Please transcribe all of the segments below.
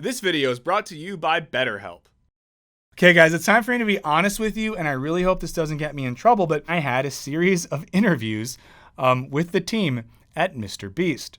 This video is brought to you by BetterHelp. Okay guys, it's time for me to be honest with you, and I really hope this doesn't get me in trouble, but I had a series of interviews with the team at MrBeast.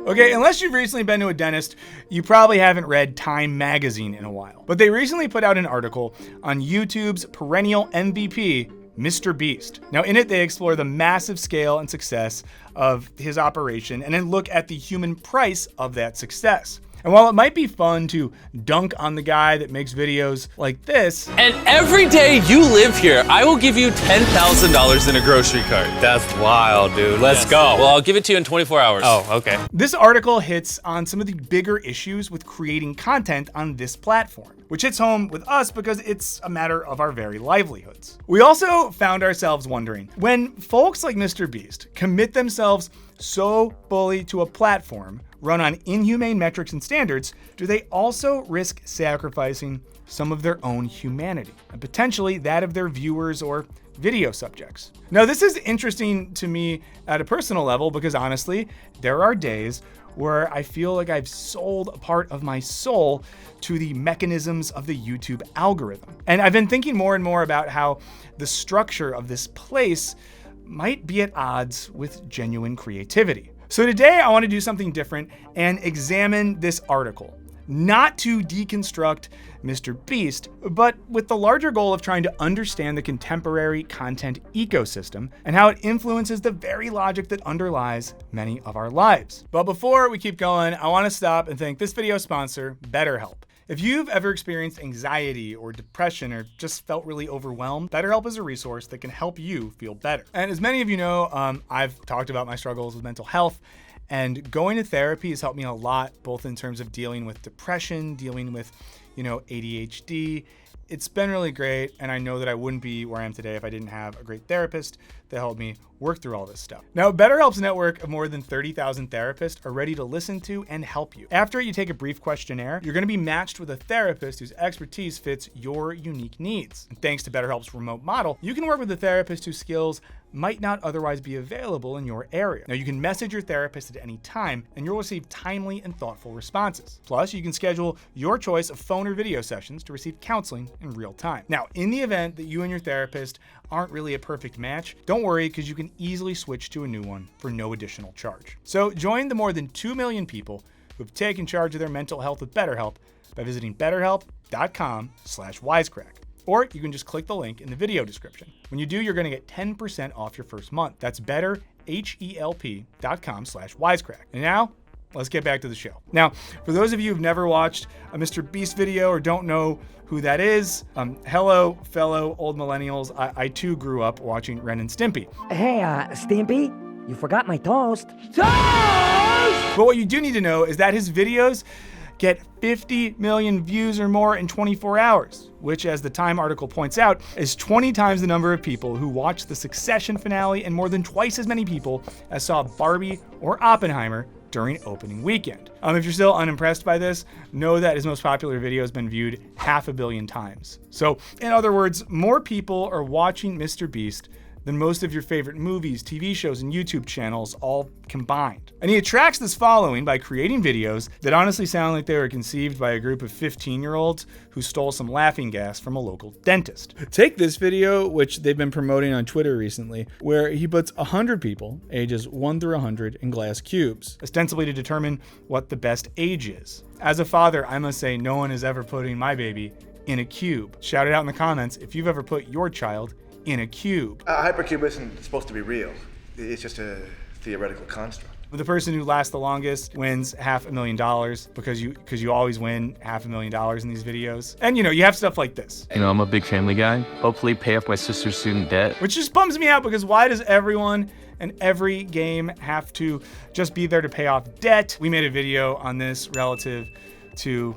Okay, unless you've recently been to a dentist, you probably haven't read Time magazine in a while. But they recently put out an article on YouTube's perennial MVP, MrBeast. Now in it, they explore the massive scale and success of his operation and then look at the human price of that success. And while it might be fun to dunk on the guy that makes videos like this, and every day you live here, I will give you $10,000 in a grocery cart. That's wild, dude. Let's go. Well, I'll give it to you in 24 hours. Oh, okay. This article hits on some of the bigger issues with creating content on this platform, which hits home with us because it's a matter of our very livelihoods. We also found ourselves wondering, when folks like MrBeast commit themselves so fully to a platform run on inhumane metrics and standards, do they also risk sacrificing some of their own humanity, and potentially that of their viewers or video subjects? Now, this is interesting to me at a personal level because honestly, there are days where I feel like I've sold a part of my soul to the mechanisms of the YouTube algorithm. And I've been thinking more and more about how the structure of this place might be at odds with genuine creativity. So today I want to do something different and examine this article, not to deconstruct MrBeast, but with the larger goal of trying to understand the contemporary content ecosystem and how it influences the very logic that underlies many of our lives. But before we keep going, I want to stop and thank this video sponsor, BetterHelp. If you've ever experienced anxiety or depression or just felt really overwhelmed, BetterHelp is a resource that can help you feel better. And as many of you know, I've talked about my struggles with mental health, and going to therapy has helped me a lot, both in terms of dealing with depression, dealing with, ADHD. It's been really great, and I know that I wouldn't be where I am today if I didn't have a great therapist that helped me work through all this stuff. Now, BetterHelp's network of more than 30,000 therapists are ready to listen to and help you. After you take a brief questionnaire, you're going to be matched with a therapist whose expertise fits your unique needs. And thanks to BetterHelp's remote model, you can work with a therapist whose skills might not otherwise be available in your area. Now, you can message your therapist at any time, and you'll receive timely and thoughtful responses. Plus, you can schedule your choice of phone or video sessions to receive counseling in real time. Now, in the event that you and your therapist aren't really a perfect match, don't worry, because you can easily switch to a new one for no additional charge. So join the more than 2 million people who have taken charge of their mental health with BetterHelp by visiting betterhelp.com/wisecrack. Or you can just click the link in the video description. When you do, you're going to get 10% off your first month. That's betterhelp.com/wisecrack. And now, let's get back to the show. Now, for those of you who've never watched a MrBeast video or don't know who that is, hello, fellow old millennials. I too grew up watching Ren and Stimpy. Hey, Stimpy, you forgot my toast. Toast! But what you do need to know is that his videos get 50 million views or more in 24 hours, which, as the Time article points out, is 20 times the number of people who watched the Succession finale and more than twice as many people as saw Barbie or Oppenheimer during opening weekend. If you're still unimpressed by this, know that his most popular video has been viewed 500 million times. So, in other words, more people are watching MrBeast than most of your favorite movies, TV shows, and YouTube channels all combined. And he attracts this following by creating videos that honestly sound like they were conceived by a group of 15-year-olds who stole some laughing gas from a local dentist. Take this video, which they've been promoting on Twitter recently, where he puts 100 people, ages 1 through 100, in glass cubes, ostensibly to determine what the best age is. As a father, I must say no one is ever putting my baby in a cube. Shout it out in the comments if you've ever put your child in a cube. Hypercube isn't supposed to be real. It's just a theoretical construct. The person who lasts the longest wins $500,000 because you always win $500,000 in these videos. And you have stuff like this. I'm a big family guy. Hopefully pay off my sister's student debt. Which just bums me out because why does everyone and every game have to just be there to pay off debt? We made a video on this relative to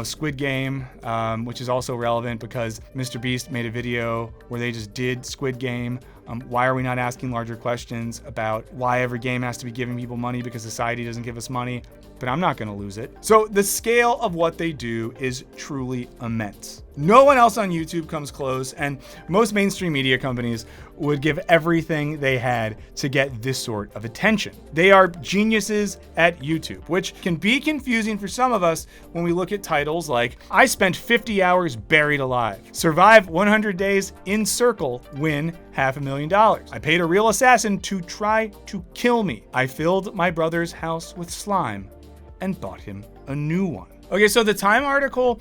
Squid Game, which is also relevant because MrBeast made a video where they just did Squid Game Why are we not asking larger questions about why every game has to be giving people money because society doesn't give us money? But I'm not gonna lose it. So the scale of what they do is truly immense. No one else on YouTube comes close, and most mainstream media companies would give everything they had to get this sort of attention. They are geniuses at YouTube, which can be confusing for some of us when we look at titles like, I spent 50 hours buried alive, survive 100 days in circle, win $500,000. I paid a real assassin to try to kill me. I filled my brother's house with slime and bought him a new one. Okay, so the Time article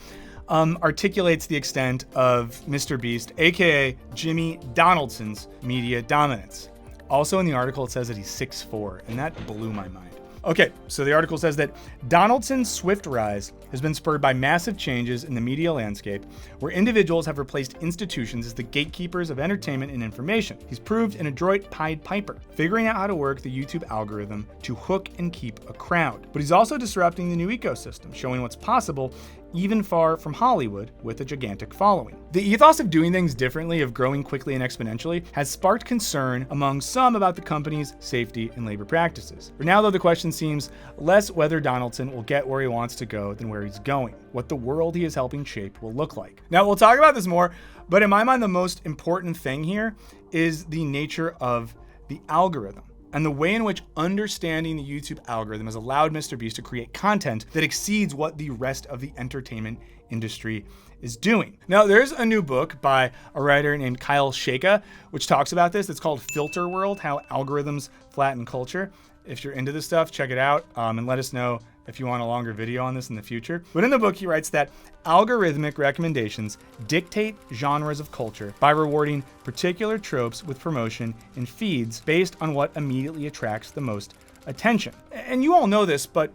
articulates the extent of MrBeast, aka Jimmy Donaldson's media dominance. Also in the article, it says that he's 6'4", and that blew my mind. Okay, so the article says that Donaldson's swift rise has been spurred by massive changes in the media landscape, where individuals have replaced institutions as the gatekeepers of entertainment and information. He's proved an adroit Pied Piper, figuring out how to work the YouTube algorithm to hook and keep a crowd. But he's also disrupting the new ecosystem, showing what's possible even far from Hollywood with a gigantic following. The ethos of doing things differently, of growing quickly and exponentially, has sparked concern among some about the company's safety and labor practices. For now, though, the question seems less whether Donaldson will get where he wants to go than where he's going, what the world he is helping shape will look like. Now, we'll talk about this more, but in my mind, the most important thing here is the nature of the algorithm, and the way in which understanding the YouTube algorithm has allowed MrBeast to create content that exceeds what the rest of the entertainment industry is doing. Now, there's a new book by a writer named Kyle Shaka, which talks about this. It's called Filter World: How Algorithms Flatten Culture. If you're into this stuff, check it out, and let us know if you want a longer video on this in the future. But in the book, he writes that algorithmic recommendations dictate genres of culture by rewarding particular tropes with promotion in feeds based on what immediately attracts the most attention. And you all know this, but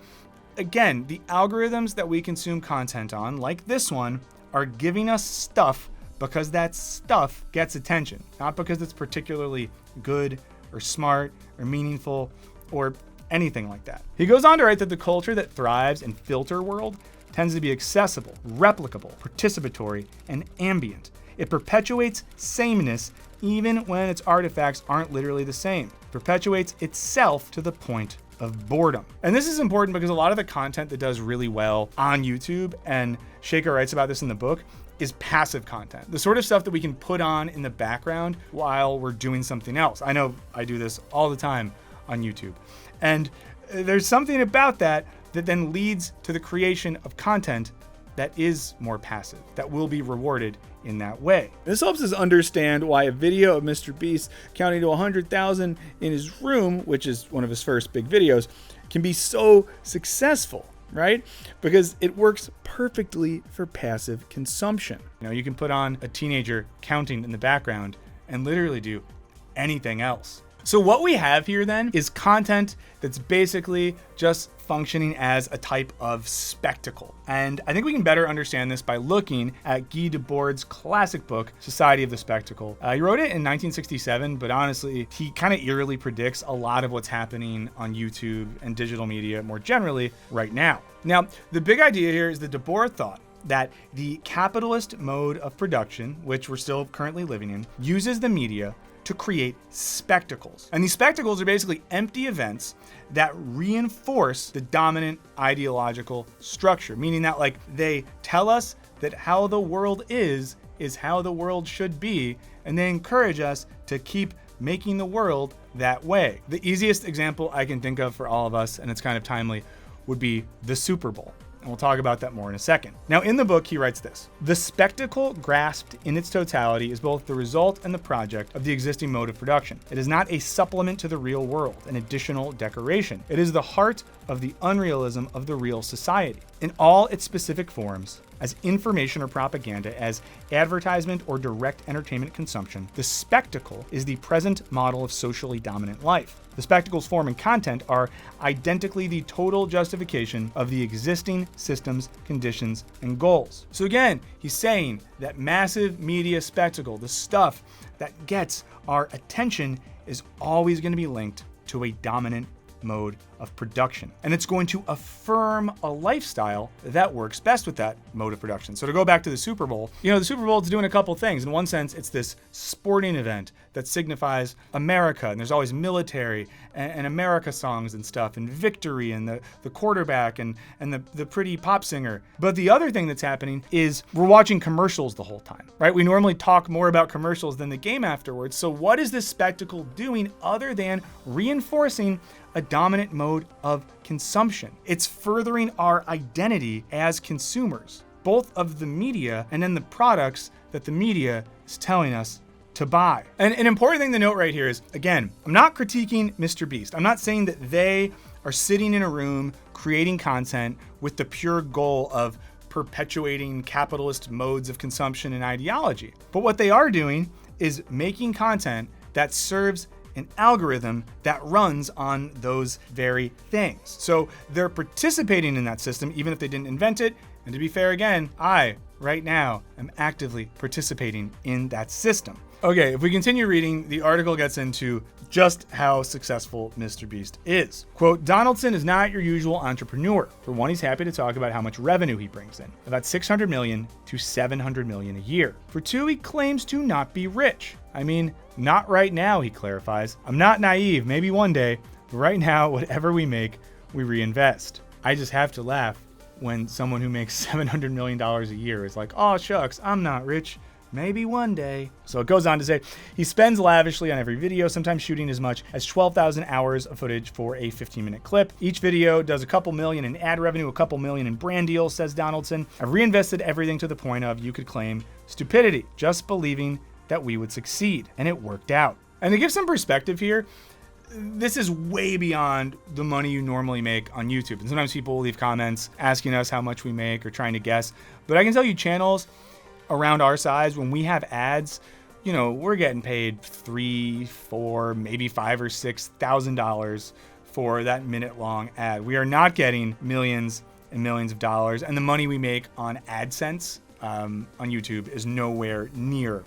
again, the algorithms that we consume content on, like this one, are giving us stuff because that stuff gets attention, not because it's particularly good or smart or meaningful or anything like that. He goes on to write that the culture that thrives in Filter World tends to be accessible, replicable, participatory, and ambient. It perpetuates sameness even when its artifacts aren't literally the same. It perpetuates itself to the point of boredom. And this is important because a lot of the content that does really well on YouTube, and Shaker writes about this in the book, is passive content. The sort of stuff that we can put on in the background while we're doing something else. I know I do this all the time on YouTube. And there's something about that that then leads to the creation of content that is more passive, that will be rewarded in that way. This helps us understand why a video of MrBeast counting to 100,000 in his room, which is one of his first big videos, can be so successful, right? Because it works perfectly for passive consumption. You know, you can put on a teenager counting in the background and literally do anything else. So what we have here then is content that's basically just functioning as a type of spectacle. And I think we can better understand this by looking at Guy Debord's classic book, Society of the Spectacle. He wrote it in 1967, but honestly, he kind of eerily predicts a lot of what's happening on YouTube and digital media more generally right now. Now, the big idea here is that Debord thought that the capitalist mode of production, which we're still currently living in, uses the media to create spectacles. And these spectacles are basically empty events that reinforce the dominant ideological structure, meaning that like they tell us that how the world is how the world should be, and they encourage us to keep making the world that way. The easiest example I can think of for all of us, and it's kind of timely, would be the Super Bowl. And we'll talk about that more in a second. Now, in the book, he writes this: the spectacle grasped in its totality is both the result and the project of the existing mode of production. It is not a supplement to the real world, an additional decoration. It is the heart of the unrealism of the real society. In all its specific forms, as information or propaganda, as advertisement or direct entertainment consumption, the spectacle is the present model of socially dominant life. The spectacle's form and content are identically the total justification of the existing systems, conditions, and goals. So again, he's saying that massive media spectacle, the stuff that gets our attention, is always going to be linked to a dominant mode of production. And it's going to affirm a lifestyle that works best with that mode of production. So to go back to the Super Bowl, the Super Bowl is doing a couple things. In one sense, it's this sporting event that signifies America, and there's always military and America songs and stuff, and victory, and the quarterback, and the pretty pop singer. But the other thing that's happening is we're watching commercials the whole time, right? We normally talk more about commercials than the game afterwards. So what is this spectacle doing other than reinforcing a dominant mode of consumption? It's furthering our identity as consumers, both of the media and then the products that the media is telling us to buy. And an important thing to note right here is, again, I'm not critiquing MrBeast. I'm not saying that they are sitting in a room creating content with the pure goal of perpetuating capitalist modes of consumption and ideology. But what they are doing is making content that serves an algorithm that runs on those very things. So they're participating in that system, even if they didn't invent it. And to be fair, again, I, right now, am actively participating in that system. Okay, if we continue reading, the article gets into just how successful MrBeast is. Quote, Donaldson is not your usual entrepreneur. For one, he's happy to talk about how much revenue he brings in, about 600 million to 700 million a year. For two, he claims to not be rich. I mean, not right now, he clarifies. I'm not naive, maybe one day, but right now, whatever we make, we reinvest. I just have to laugh when someone who makes $700 million a year is like, oh shucks, I'm not rich. Maybe one day. So it goes on to say, he spends lavishly on every video, sometimes shooting as much as 12,000 hours of footage for a 15-minute clip. Each video does a couple million in ad revenue, a couple million in brand deals, says Donaldson. I've reinvested everything to the point of, you could claim, stupidity, just believing that we would succeed. And it worked out. And to give some perspective here, this is way beyond the money you normally make on YouTube. And sometimes people leave comments asking us how much we make or trying to guess. But I can tell you, channels around our size, when we have ads, we're getting paid $3, $4, maybe $5,000 or $6,000 for that minute-long ad. We are not getting millions and millions of dollars, and the money we make on AdSense on YouTube is nowhere near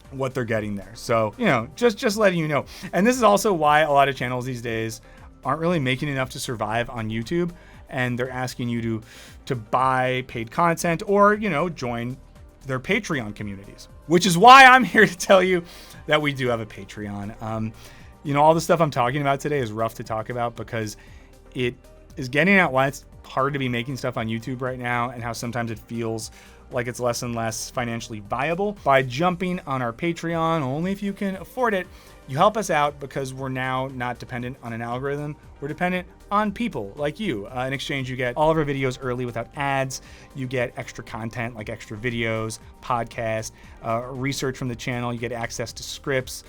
what they're getting there. So, just letting you know. And this is also why a lot of channels these days aren't really making enough to survive on YouTube, and they're asking you to buy paid content or, join their Patreon communities, which is why I'm here to tell you that we do have a Patreon. All the stuff I'm talking about today is rough to talk about because it is getting at why it's hard to be making stuff on YouTube right now and how sometimes it feels like it's less and less financially viable. By jumping on our Patreon, only if you can afford it, you help us out because we're now not dependent on an algorithm. We're dependent on people like you. In exchange, you get all of our videos early without ads. You get extra content like extra videos, podcasts, research from the channel. You get access to scripts.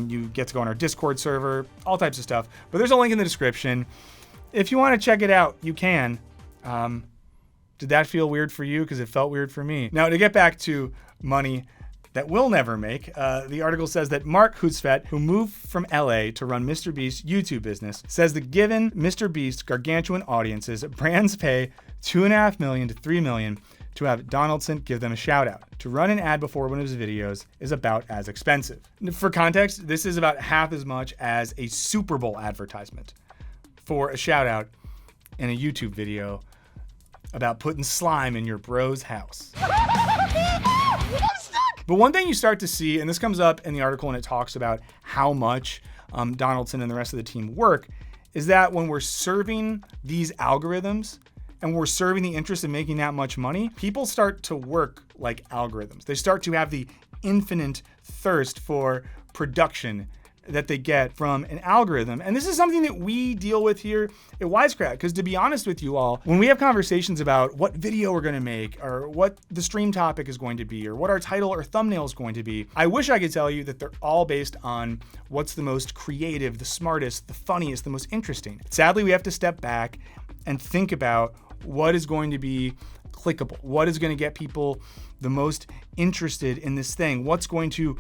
You get to go on our Discord server, all types of stuff. But there's a link in the description. If you want to check it out, you can. Did that feel weird for you? Because it felt weird for me. Now, to get back to money that we'll never make, the article says that Mark Hutzfeld, who moved from LA to run MrBeast's YouTube business, says that given MrBeast's gargantuan audiences, brands pay $2.5 million to $3 million to have Donaldson give them a shout out. To run an ad before one of his videos is about as expensive. For context, this is about half as much as a Super Bowl advertisement for a shout out in a YouTube video about putting slime in your bro's house. But one thing you start to see, and this comes up in the article and it talks about how much Donaldson and the rest of the team work, is that when we're serving these algorithms and we're serving the interest in making that much money, people start to work like algorithms. They start to have the infinite thirst for production that they get from an algorithm. And this is something that we deal with here at Wisecrack, because to be honest with you all, when we have conversations about what video we're gonna make or what the stream topic is going to be or what our title or thumbnail is going to be, I wish I could tell you that they're all based on what's the most creative, the smartest, the funniest, the most interesting. Sadly, we have to step back and think about what is going to be clickable, what is going to get people the most interested in this thing, what's going to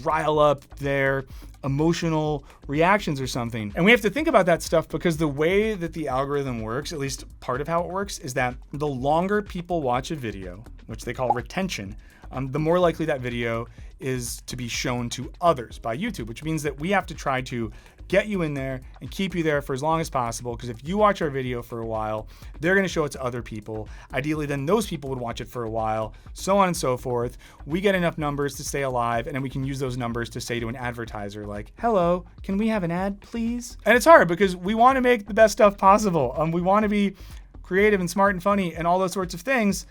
rile up their emotional reactions or something. And we have to think about that stuff because the way that the algorithm works, at least part of how it works, is that the longer people watch a video, which they call retention, the more likely that video is to be shown to others by YouTube, which means that we have to try to get you in there and keep you there for as long as possible, because if you watch our video for a while, they're going to show it to other people. Ideally, then those people would watch it for a while, so on and so forth. We get enough numbers to stay alive, and then we can use those numbers to say to an advertiser like, hello, can we have an ad, please? And it's hard because we want to make the best stuff possible. We want to be creative and smart and funny and all those sorts of things,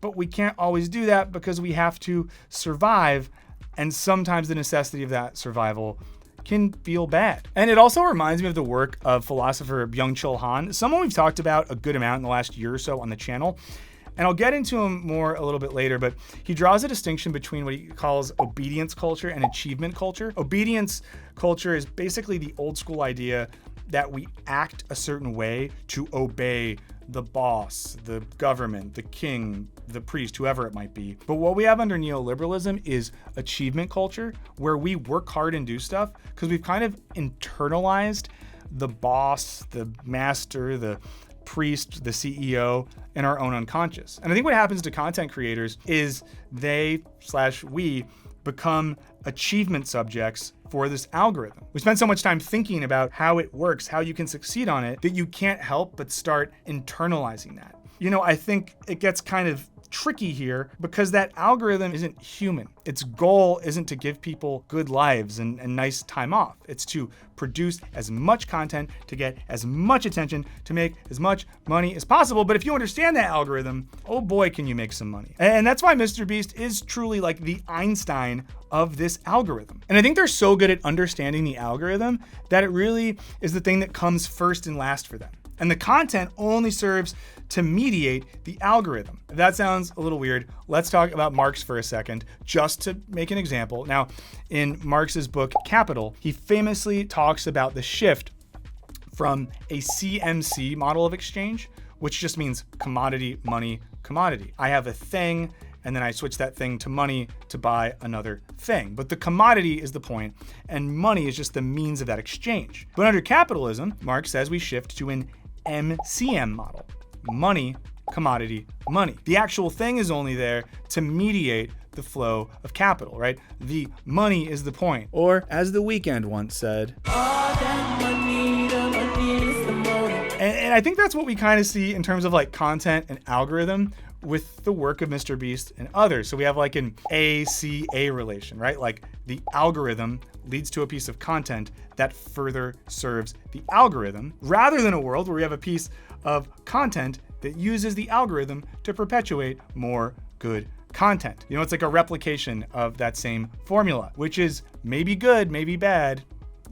but we can't always do that because we have to survive, and sometimes the necessity of that survival can feel bad. And it also reminds me of the work of philosopher Byung-Chul Han, someone we've talked about a good amount in the last year or so on the channel. And I'll get into him more a little bit later, but he draws a distinction between what he calls obedience culture and achievement culture. Obedience culture is basically the old school idea that we act a certain way to obey the boss, the government, the king, the priest, whoever it might be. But what we have under neoliberalism is achievement culture, where we work hard and do stuff because we've kind of internalized the boss, the master, the priest, the CEO in our own unconscious. And I think what happens to content creators is we become achievement subjects for this algorithm. We spend so much time thinking about how it works, how you can succeed on it, that you can't help but start internalizing that. You know, I think it gets kind of tricky here because that algorithm isn't human. Its goal isn't to give people good lives and nice time off. It's to produce as much content, to get as much attention, to make as much money as possible. But if you understand that algorithm, oh boy, can you make some money. And that's why MrBeast is truly like the Einstein of this algorithm. And I think they're so good at understanding the algorithm that it really is the thing that comes first and last for them. And the content only serves to mediate the algorithm. If that sounds a little weird, let's talk about Marx for a second, just to make an example. Now, in Marx's book, Capital, he famously talks about the shift from a CMC model of exchange, which just means commodity, money, commodity. I have a thing, and then I switch that thing to money to buy another thing. But the commodity is the point, and money is just the means of that exchange. But under capitalism, Marx says we shift to an MCM model. Money, commodity, money. The actual thing is only there to mediate the flow of capital, right? The money is the point. Or, as The Weeknd once said, and I think that's what we kind of see in terms of like content and algorithm with the work of MrBeast and others. So we have like an ACA relation, right? Like the algorithm leads to a piece of content that further serves the algorithm, rather than a world where we have a piece of content that uses the algorithm to perpetuate more good content. You know, it's like a replication of that same formula, which is maybe good, maybe bad.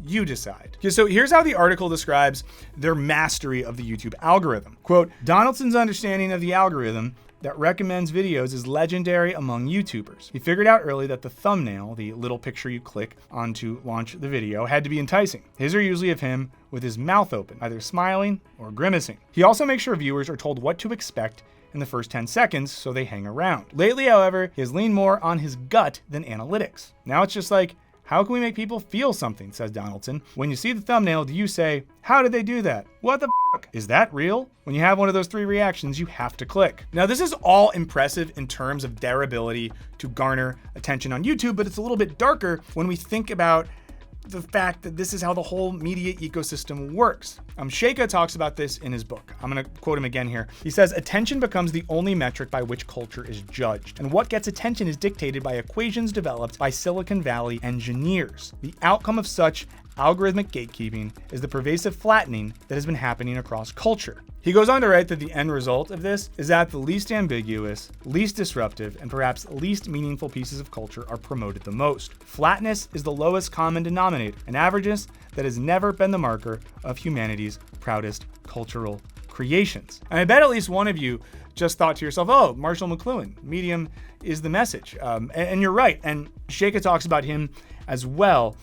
You decide. Okay, so here's how the article describes their mastery of the YouTube algorithm. Quote, Donaldson's understanding of the algorithm that recommends videos is legendary among YouTubers. He figured out early that the thumbnail, the little picture you click on to launch the video, had to be enticing. His are usually of him with his mouth open, either smiling or grimacing. He also makes sure viewers are told what to expect in the first 10 seconds so they hang around. Lately, however, he has leaned more on his gut than analytics. Now it's just like, how can we make people feel something, says Donaldson. When you see the thumbnail, do you say, how did they do that? What the f***? Is that real? When you have one of those 3 reactions, you have to click. Now, this is all impressive in terms of their ability to garner attention on YouTube, but it's a little bit darker when we think about the fact that this is how the whole media ecosystem works. Sheikha talks about this in his book. I'm gonna quote him again here. He says, attention becomes the only metric by which culture is judged. And what gets attention is dictated by equations developed by Silicon Valley engineers. The outcome of such algorithmic gatekeeping is the pervasive flattening that has been happening across culture. He goes on to write that the end result of this is that the least ambiguous, least disruptive, and perhaps least meaningful pieces of culture are promoted the most. Flatness is the lowest common denominator, an averageness that has never been the marker of humanity's proudest cultural creations. And I bet at least one of you just thought to yourself, oh, Marshall McLuhan, medium is the message. And you're right. And Sheikha talks about him as well,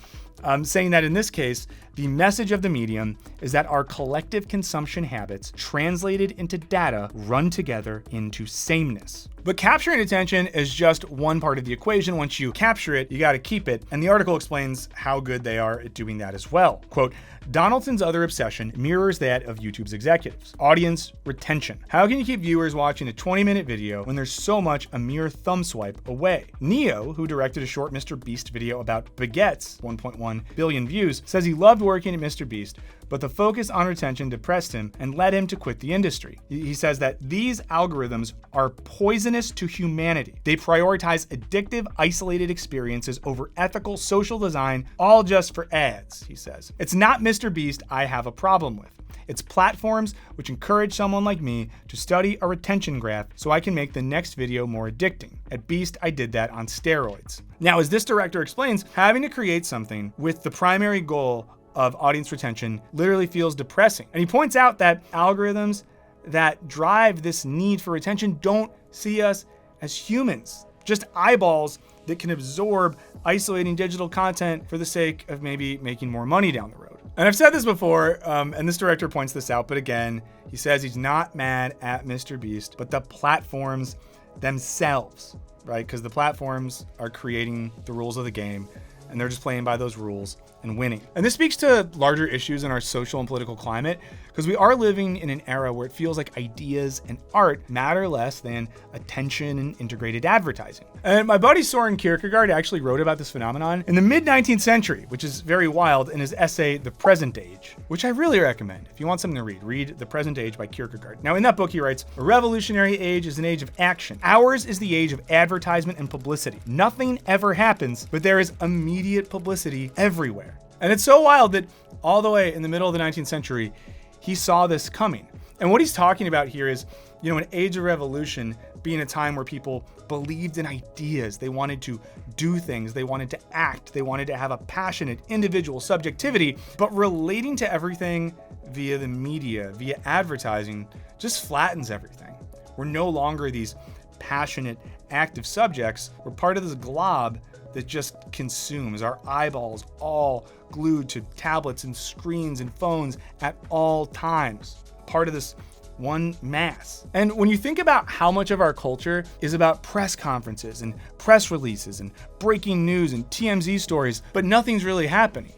saying that in this case, the message of the medium is that our collective consumption habits translated into data run together into sameness. But capturing attention is just one part of the equation. Once you capture it, you got to keep it. And the article explains how good they are at doing that as well. Quote, Donaldson's other obsession mirrors that of YouTube's executives: audience retention. How can you keep viewers watching a 20-minute video when there's so much a mere thumb swipe away? Neo, who directed a short MrBeast video about baguettes, 1.1 billion views, says he loved working at MrBeast, but the focus on retention depressed him and led him to quit the industry. He says that these algorithms are poisonous to humanity. They prioritize addictive, isolated experiences over ethical social design, all just for ads, he says. It's not MrBeast I have a problem with. It's platforms which encourage someone like me to study a retention graph so I can make the next video more addicting. At Beast, I did that on steroids. Now, as this director explains, having to create something with the primary goal of audience retention literally feels depressing. And he points out that algorithms that drive this need for retention don't see us as humans, just eyeballs that can absorb isolating digital content for the sake of maybe making more money down the road. And I've said this before, and this director points this out, but again, he says he's not mad at MrBeast, but the platforms themselves, right? Because the platforms are creating the rules of the game, and they're just playing by those rules and winning. And this speaks to larger issues in our social and political climate, because we are living in an era where it feels like ideas and art matter less than attention and integrated advertising. And my buddy Soren Kierkegaard actually wrote about this phenomenon in the mid-19th century, which is very wild, in his essay, The Present Age, which I really recommend. If you want something to read The Present Age by Kierkegaard. Now in that book he writes, a revolutionary age is an age of action. Ours is the age of advertisement and publicity. Nothing ever happens, but there is immediate publicity everywhere. And it's so wild that all the way in the middle of the 19th century, he saw this coming. And what he's talking about here is, an age of revolution being a time where people believed in ideas. They wanted to do things. They wanted to act. They wanted to have a passionate individual subjectivity, but relating to everything via the media, via advertising, just flattens everything. We're no longer these passionate, active subjects. We're part of this glob that just consumes, our eyeballs all glued to tablets and screens and phones at all times, part of this one mass. And when you think about how much of our culture is about press conferences and press releases and breaking news and TMZ stories, but nothing's really happening,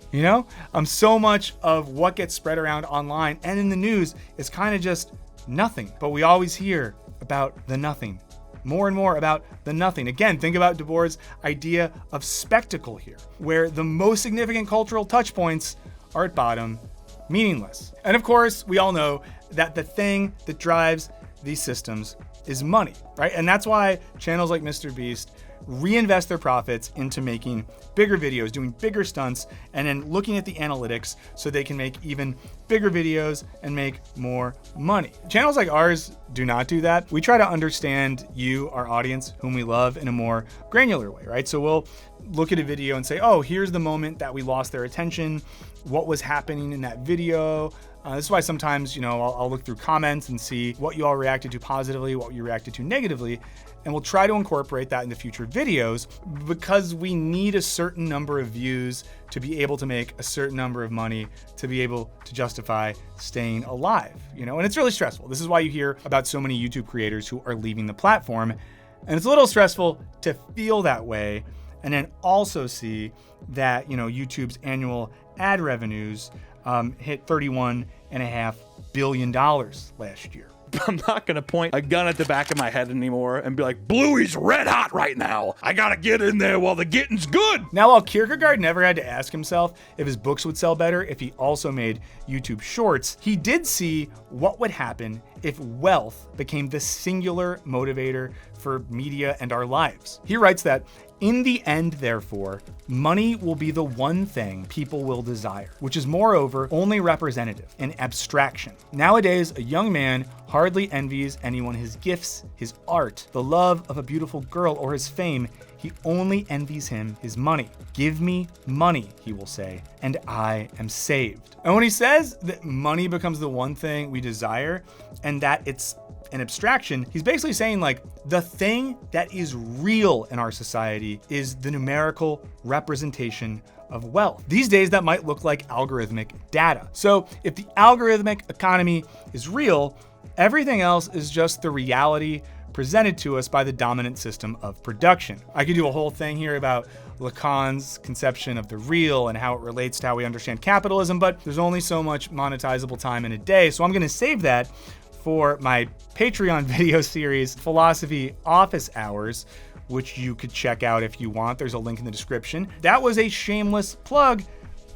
so much of what gets spread around online and in the news is kind of just nothing, but we always hear about the nothing. More and more about the nothing. Again, think about De Boer's idea of spectacle here, where the most significant cultural touch points are at bottom meaningless. And of course, we all know that the thing that drives these systems is money, right? And that's why channels like MrBeast reinvest their profits into making bigger videos, doing bigger stunts, and then looking at the analytics so they can make even bigger videos and make more money. Channels like ours do not do that. We try to understand you, our audience, whom we love, in a more granular way, right? So we'll look at a video and say, oh, here's the moment that we lost their attention, what was happening in that video. This is why sometimes, I'll look through comments and see what you all reacted to positively, what you reacted to negatively, and we'll try to incorporate that into future videos because we need a certain number of views to be able to make a certain number of money to be able to justify staying alive, and it's really stressful. This is why you hear about so many YouTube creators who are leaving the platform, and it's a little stressful to feel that way and then also see that, YouTube's annual ad revenues hit $31.5 billion last year. I'm not gonna point a gun at the back of my head anymore and be like, Bluey's red hot right now. I gotta get in there while the getting's good. Now, while Kierkegaard never had to ask himself if his books would sell better if he also made YouTube shorts, he did see what would happen if wealth became the singular motivator for media and our lives. He writes that, in the end, therefore, money will be the one thing people will desire, which is moreover only representative, an abstraction. Nowadays, a young man hardly envies anyone his gifts, his art, the love of a beautiful girl, or his fame. He only envies him his money. Give me money, he will say, and I am saved. And when he says that money becomes the one thing we desire and that it's an abstraction, he's basically saying the thing that is real in our society is the numerical representation of wealth. These days that might look like algorithmic data. So if the algorithmic economy is real, everything else is just the reality presented to us by the dominant system of production. I could do a whole thing here about Lacan's conception of the real and how it relates to how we understand capitalism, but there's only so much monetizable time in a day, so I'm going to save that for my Patreon video series, Philosophy Office Hours, which you could check out if you want. There's a link in the description. That was a shameless plug,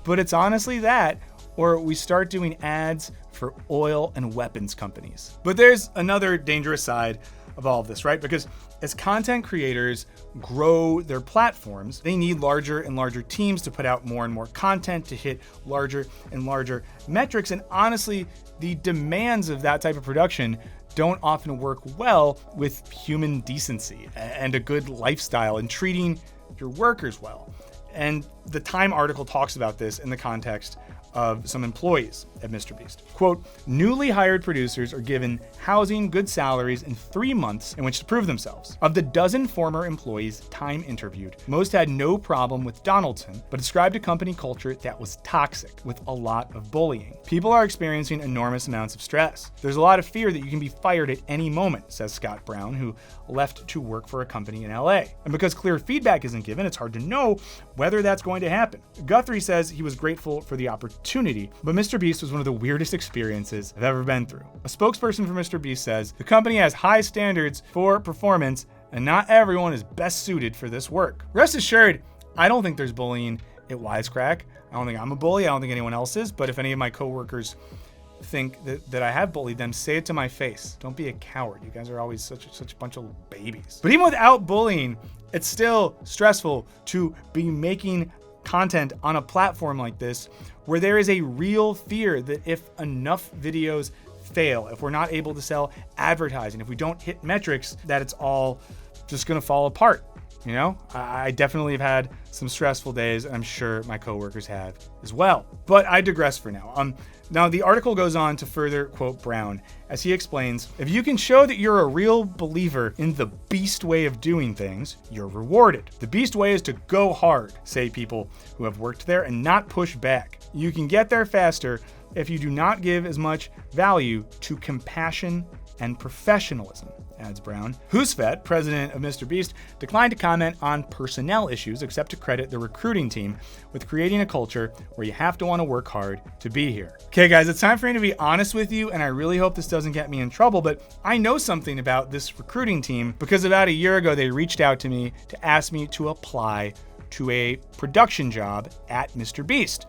but it's honestly that, or we start doing ads for oil and weapons companies. But there's another dangerous side of all of this, right? Because as content creators grow their platforms, they need larger and larger teams to put out more and more content to hit larger and larger metrics. And honestly, the demands of that type of production don't often work well with human decency and a good lifestyle and treating your workers well. And the Time article talks about this in the context of some employees at MrBeast. Quote, newly hired producers are given housing, good salaries, and 3 months in which to prove themselves. Of the dozen former employees Time interviewed, most had no problem with Donaldson, but described a company culture that was toxic with a lot of bullying. People are experiencing enormous amounts of stress. There's a lot of fear that you can be fired at any moment, says Scott Brown, who left to work for a company in LA. And because clear feedback isn't given, it's hard to know whether that's going to happen. Guthrie says he was grateful for the opportunity, but MrBeast was one of the weirdest experiences I've ever been through. A spokesperson for MrBeast says the company has high standards for performance and not everyone is best suited for this work. Rest assured, I don't think there's bullying at Wisecrack. I don't think I'm a bully. I don't think anyone else is. But if any of my coworkers think that I have bullied them, say it to my face. Don't be a coward. You guys are always such a bunch of babies. But even without bullying, it's still stressful to be making content on a platform like this where there is a real fear that if enough videos fail, if we're not able to sell advertising, if we don't hit metrics, that it's all just gonna fall apart. You know, I definitely have had some stressful days, and I'm sure my coworkers have as well. But I digress for now. Now, the article goes on to further quote Brown as he explains, if you can show that you're a real believer in the Beast way of doing things, you're rewarded. The Beast way is to go hard, say people who have worked there, and not push back. You can get there faster if you do not give as much value to compassion and professionalism, adds Brown. Husvet, president of MrBeast, declined to comment on personnel issues except to credit the recruiting team with creating a culture where you have to want to work hard to be here. Okay guys, it's time for me to be honest with you, and I really hope this doesn't get me in trouble, but I know something about this recruiting team because about a year ago they reached out to me to ask me to apply to a production job at MrBeast.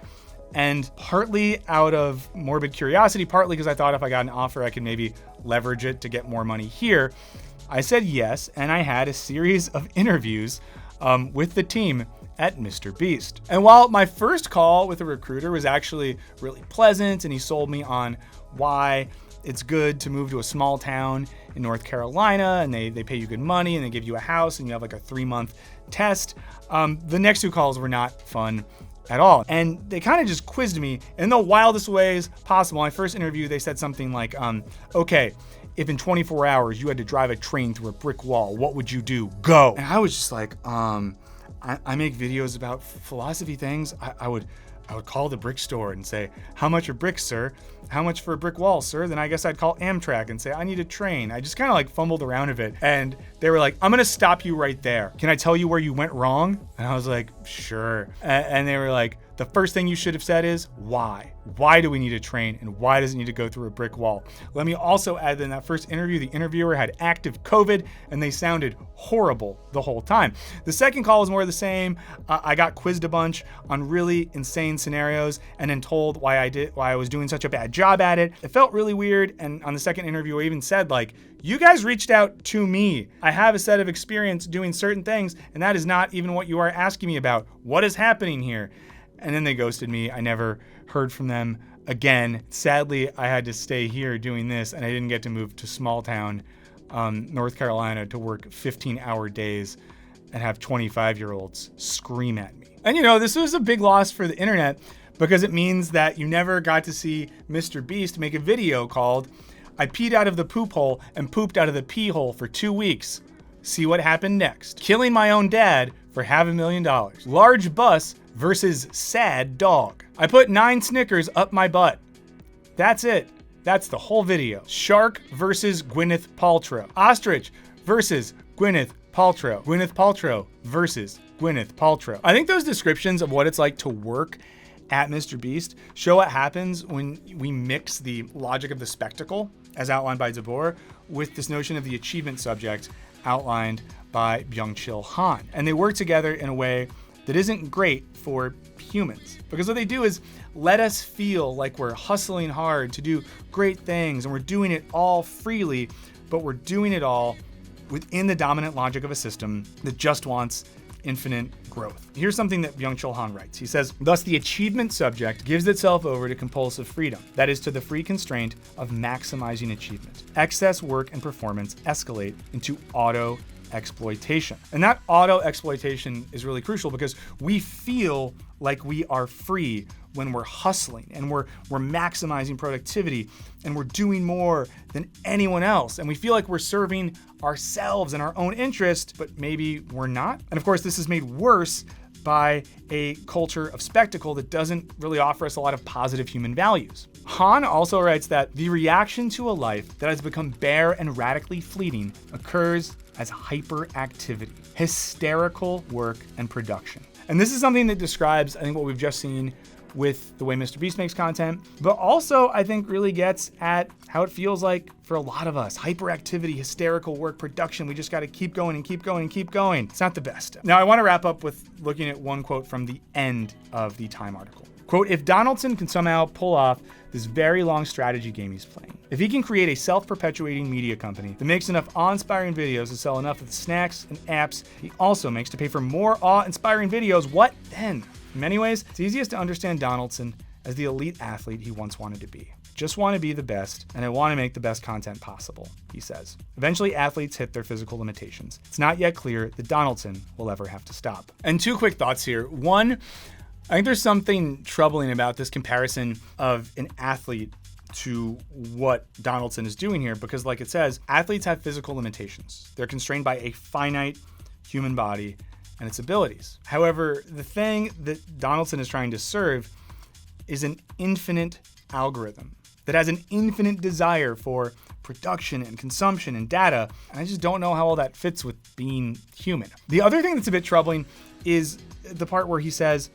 And partly out of morbid curiosity, partly because I thought if I got an offer, I could maybe leverage it to get more money here, I said yes, and I had a series of interviews with the team at MrBeast. And while my first call with a recruiter was actually really pleasant, and he sold me on why it's good to move to a small town in North Carolina, and they pay you good money, and they give you a house, and you have like a 3-month test, the next 2 calls were not fun at all. And they kind of just quizzed me in the wildest ways possible. My first interview, they said something like, okay, if in 24 hours you had to drive a train through a brick wall, what would you do? Go. And I was just like, I make videos about philosophy things. I would call the brick store and say, how much are bricks, sir? How much for a brick wall, sir? Then I guess I'd call Amtrak and say, I need a train. I just kind of like fumbled around a bit. And they were like, I'm gonna stop you right there. Can I tell you where you went wrong? And I was like, sure. And they were like, the first thing you should have said is, why? Why do we need a train? And why does it need to go through a brick wall? Let me also add that in that first interview, the interviewer had active COVID and they sounded horrible the whole time. The second call was more of the same. I got quizzed a bunch on really insane scenarios and then told why I was doing such a bad job at it. It felt really weird. And on the second interview, I even said like, you guys reached out to me. I have a set of experience doing certain things, and that is not even what you are asking me about. What is happening here? And then they ghosted me. I never heard from them again. Sadly, I had to stay here doing this, and I didn't get to move to small town, North Carolina, to work 15-hour days and have 25-year-olds scream at me. And you know, this was a big loss for the internet because it means that you never got to see MrBeast make a video called I peed out of the poop hole and pooped out of the pee hole for 2 weeks. See what happened next. Killing my own dad for $500,000. Large bus versus sad dog. I put 9 Snickers up my butt. That's it. That's the whole video. Shark versus Gwyneth Paltrow. Ostrich versus Gwyneth Paltrow. Gwyneth Paltrow versus Gwyneth Paltrow. I think those descriptions of what it's like to work at MrBeast show what happens when we mix the logic of the spectacle, as outlined by DeBoer, with this notion of the achievement subject outlined by Byung-Chul Han. And they work together in a way that isn't great for humans. Because what they do is let us feel like we're hustling hard to do great things and we're doing it all freely, but we're doing it all within the dominant logic of a system that just wants infinite growth. Here's something that Byung-Chul Han writes. He says, thus the achievement subject gives itself over to compulsive freedom, that is to the free constraint of maximizing achievement. Excess work and performance escalate into auto-exploitation. And that auto-exploitation is really crucial because we feel like we are free when we're hustling and we're maximizing productivity and we're doing more than anyone else. And we feel like we're serving ourselves and our own interest, but maybe we're not. And of course, this is made worse by a culture of spectacle that doesn't really offer us a lot of positive human values. Han also writes that the reaction to a life that has become bare and radically fleeting occurs as hyperactivity, hysterical work and production. And this is something that describes, I think, what we've just seen with the way MrBeast makes content, but also I think really gets at how it feels like for a lot of us. Hyperactivity, hysterical work, production. We just got to keep going and keep going and keep going. It's not the best. Now I want to wrap up with looking at one quote from the end of the Time article. Quote, if Donaldson can somehow pull off this very long strategy game he's playing, if he can create a self-perpetuating media company that makes enough awe-inspiring videos to sell enough of the snacks and apps he also makes to pay for more awe-inspiring videos, what then? In many ways, it's easiest to understand Donaldson as the elite athlete he once wanted to be. Just want to be the best, and I want to make the best content possible, he says. Eventually, athletes hit their physical limitations. It's not yet clear that Donaldson will ever have to stop. And two quick thoughts here. One, I think there's something troubling about this comparison of an athlete to what Donaldson is doing here, because like it says, athletes have physical limitations. They're constrained by a finite human body and its abilities. However, the thing that Donaldson is trying to serve is an infinite algorithm that has an infinite desire for production and consumption and data. And I just don't know how all that fits with being human. The other thing that's a bit troubling is the part where he says,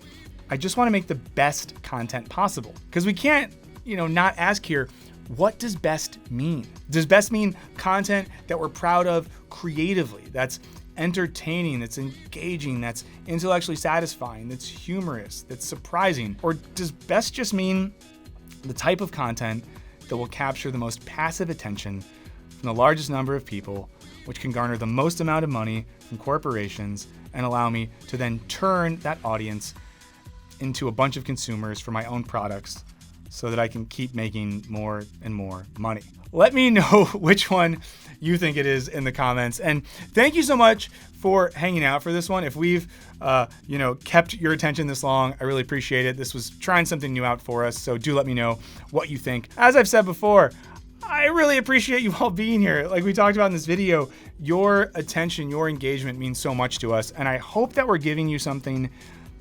I just want to make the best content possible. Because we can't, not ask here, what does best mean? Does best mean content that we're proud of creatively, that's entertaining, that's engaging, that's intellectually satisfying, that's humorous, that's surprising? Or does best just mean the type of content that will capture the most passive attention from the largest number of people, which can garner the most amount of money from corporations and allow me to then turn that audience into a bunch of consumers for my own products so that I can keep making more and more money? Let me know which one you think it is in the comments. And thank you so much for hanging out for this one. If we've, kept your attention this long, I really appreciate it. This was trying something new out for us. So do let me know what you think. As I've said before, I really appreciate you all being here. Like we talked about in this video, your attention, your engagement means so much to us. And I hope that we're giving you something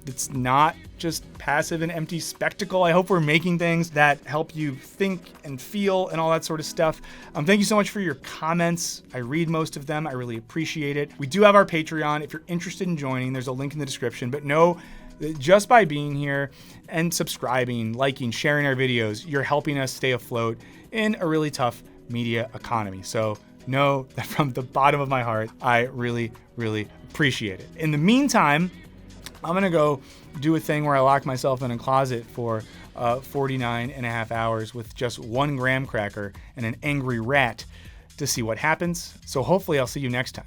that's not just passive and empty spectacle. I hope we're making things that help you think and feel and all that sort of stuff. Thank you so much for your comments. I read most of them. I really appreciate it. We do have our Patreon. If you're interested in joining, there's a link in the description. But know that just by being here and subscribing, liking, sharing our videos, you're helping us stay afloat in a really tough media economy. So know that from the bottom of my heart, I really, really appreciate it. In the meantime, I'm gonna go do a thing where I lock myself in a closet for 49 and a half hours with just 1 graham cracker and an angry rat to see what happens. So hopefully I'll see you next time.